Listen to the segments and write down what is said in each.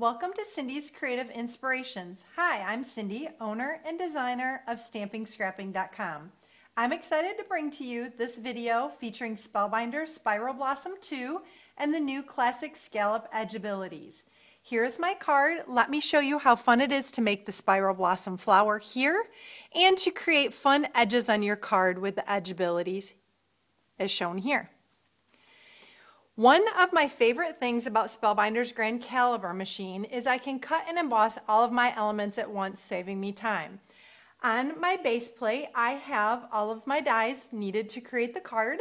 Welcome to Cindy's Creative Inspirations. Hi, I'm Cindy, owner and designer of StampingScrapping.com. I'm excited to bring to you this video featuring Spellbinders Spiral Blossom 2 and the new classic scallop edge abilities. Here's my card. Let me show you how fun it is to make the Spiral Blossom flower here and to create fun edges on your card with the edge abilities as shown here. One of my favorite things about Spellbinders Grand Caliber machine is I can cut and emboss all of my elements at once, saving me time. On my base plate, I have all of my dies needed to create the card.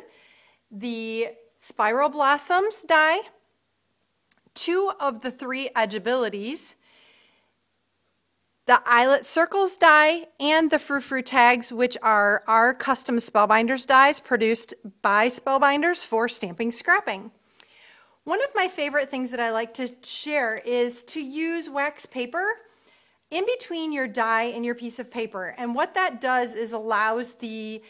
The Spiral Blossoms die, 2 of the 3 edge abilities, the Eyelet Circles die, and the Frou-Frou tags, which are our custom Spellbinders dies produced by Spellbinders for stamping scrapping. One of my favorite things that I like to share is to use wax paper in between your die and your piece of paper. And what that does is allows the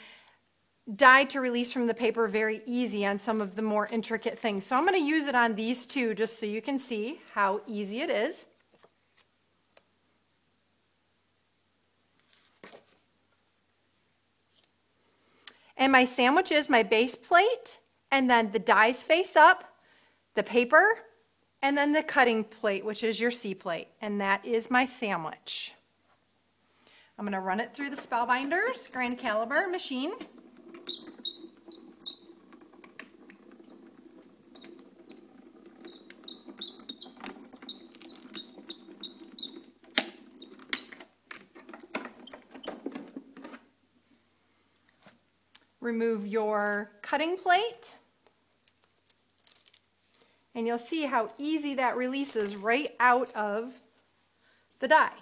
die to release from the paper very easy on some of the more intricate things. So I'm going to use it on these two just so you can see how easy it is. And my sandwich is my base plate, and then the dies face up, the paper, and then the cutting plate, which is your C plate, and that is my sandwich. I'm going to run it through the Spellbinders Grand Caliber machine. Remove your cutting plate. And you'll see how easy that releases right out of the die.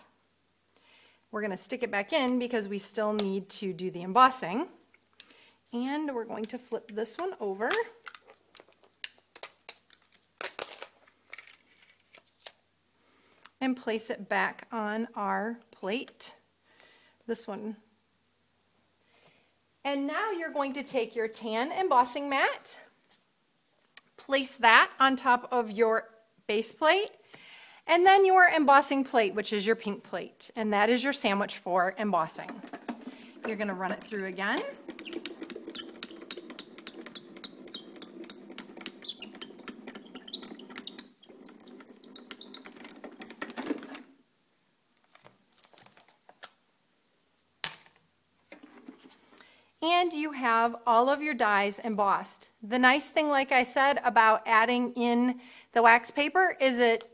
We're going to stick it back in because we still need to do the embossing. And we're going to flip this one over. And place it back on our plate. This one. And now you're going to take your tan embossing mat, place that on top of your base plate, and then your embossing plate, which is your pink plate, and that is your sandwich for embossing. You're going to run it through again. And you have all of your dies embossed. The nice thing, like I said, about adding in the wax paper is it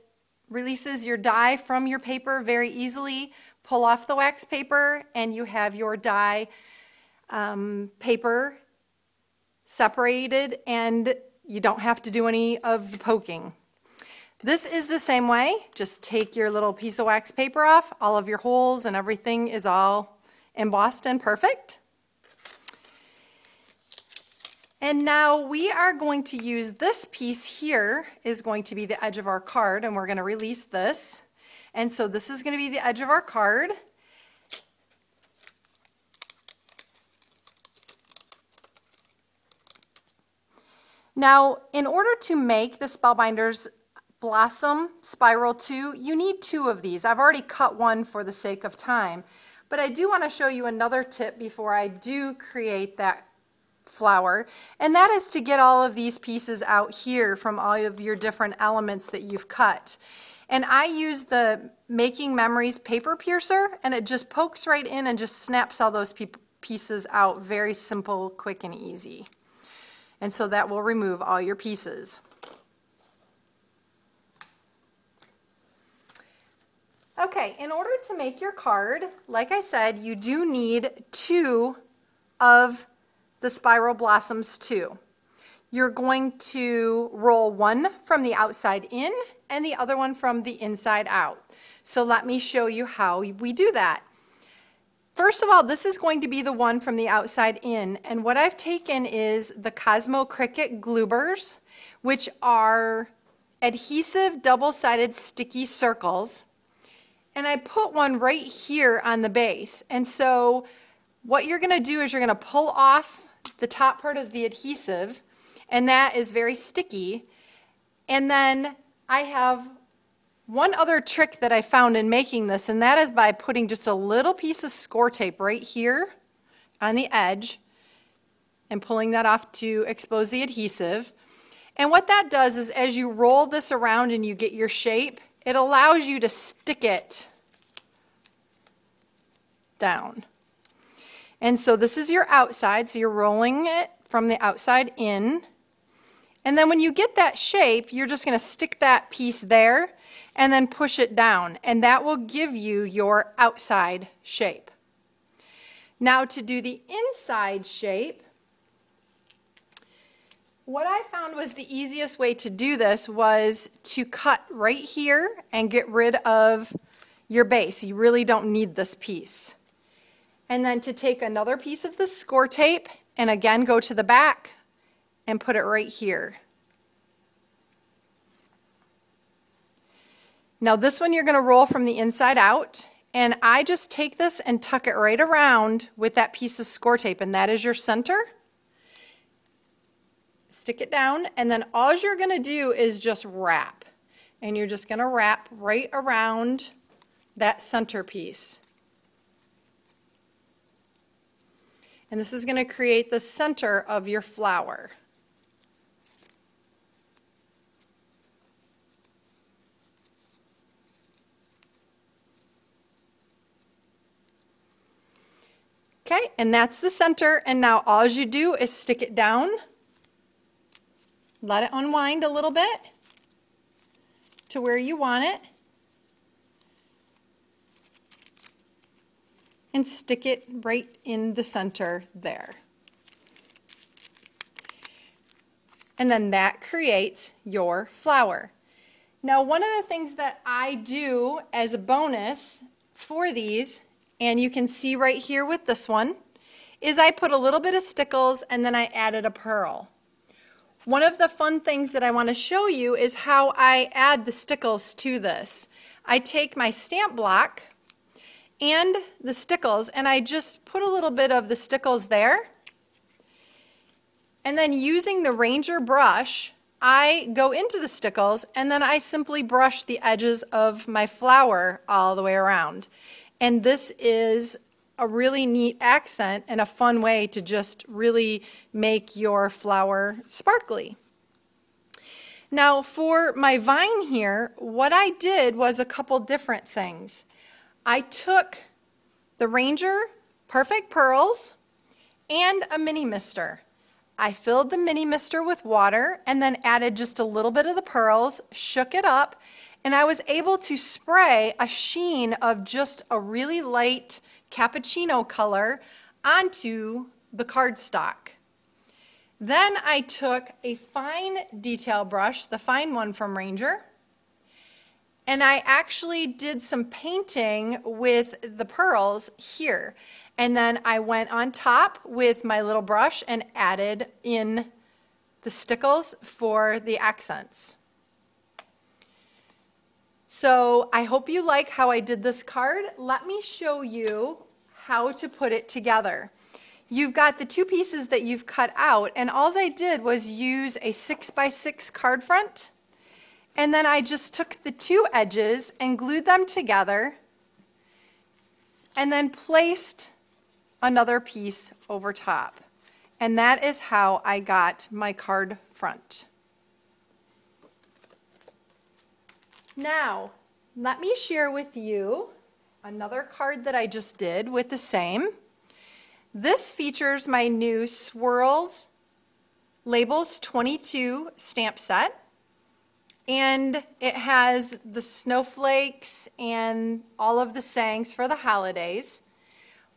releases your die from your paper very easily. Pull off the wax paper and you have your die paper separated, and you don't have to do any of the poking. This is the same way. Just take your little piece of wax paper off. All of your holes and everything is all embossed and perfect. And now we are going to use this piece here is going to be the edge of our card, and we're going to release this. And so this is going to be the edge of our card. Now, in order to make the Spellbinders Blossom Spiral 2, you need 2 of these. I've already cut one for the sake of time, but I do want to show you another tip before I do create that flower, and that is to get all of these pieces out here from all of your different elements that you've cut. And I use the Making Memories paper piercer, and it just pokes right in and just snaps all those pieces out. Very simple, quick, and easy. And so that will remove all your pieces. Okay, in order to make your card, like I said, you do need 2 of the Spiral Blossoms 2. You're going to roll one from the outside in and the other one from the inside out. So let me show you how we do that. First of all, this is going to be the one from the outside in, and what I've taken is the Cosmo Cricut Gloobers, which are adhesive double-sided sticky circles, and I put one right here on the base. And so what you're going to do is you're going to pull off the top part of the adhesive, and that is very sticky. And then I have One other trick that I found in making this, and that is by putting just a little piece of score tape right here on the edge and pulling that off to expose the adhesive. And what that does is as you roll this around and you get your shape, it allows you to stick it down. And so this is your outside, so you're rolling it from the outside in. And then when you get that shape, you're just going to stick that piece there and then push it down. And that will give you your outside shape. Now to do the inside shape, what I found was the easiest way to do this was to cut right here and get rid of your base. You really don't need this piece. And then to take another piece of the score tape and again go to the back and put it right here. Now this one you're going to roll from the inside out, and I just take this and tuck it right around with that piece of score tape, and that is your center. Stick it down, and then all you're going to do is just wrap. And you're just going to wrap right around that center piece. And this is going to create the center of your flower. Okay, and that's the center, and now all you do is stick it down. Let it unwind a little bit to where you want it. And stick it right in the center there. And then that creates your flower. Now, one of the things that I do as a bonus for these, and you can see right here with this one, is I put a little bit of stickles and then I added a pearl. One of the fun things that I want to show you is how I add the stickles to this. I take my stamp block and the stickles and I just put a little bit of the stickles there. And then using the Ranger brush, I go into the stickles and then I simply brush the edges of my flower all the way around. And this is a really neat accent and a fun way to just really make your flower sparkly. Now for my vine here, what I did was a couple different things. I took the Ranger Perfect Pearls and a mini mister. I filled the mini mister with water and then added just a little bit of the pearls, shook it up, and I was able to spray a sheen of just a really light cappuccino color onto the cardstock. Then I took a fine detail brush, the fine one from Ranger, and I actually did some painting with the pearls here. And then I went on top with my little brush and added in the stickles for the accents. So I hope you like how I did this card. Let me show you how to put it together. You've got the two pieces that you've cut out, and all I did was use a 6x6 card front, and then I just took the two edges and glued them together and then placed another piece over top. And that is how I got my card front. Now, let me share with you another card that I just did with the same. This features my new Swirls Labels 22 stamp set. And it has the snowflakes and all of the sayings for the holidays.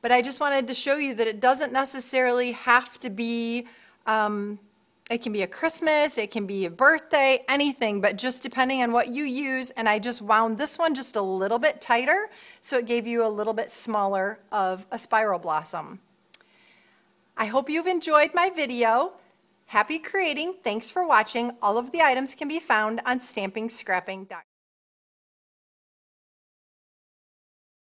But I just wanted to show you that it doesn't necessarily have to be, it can be a Christmas, it can be a birthday, anything, but just depending on what you use. And I just wound this one just a little bit tighter, so it gave you a little bit smaller of a spiral blossom. I hope you've enjoyed my video. Happy creating. Thanks for watching. All of the items can be found on stampingscrapping.com.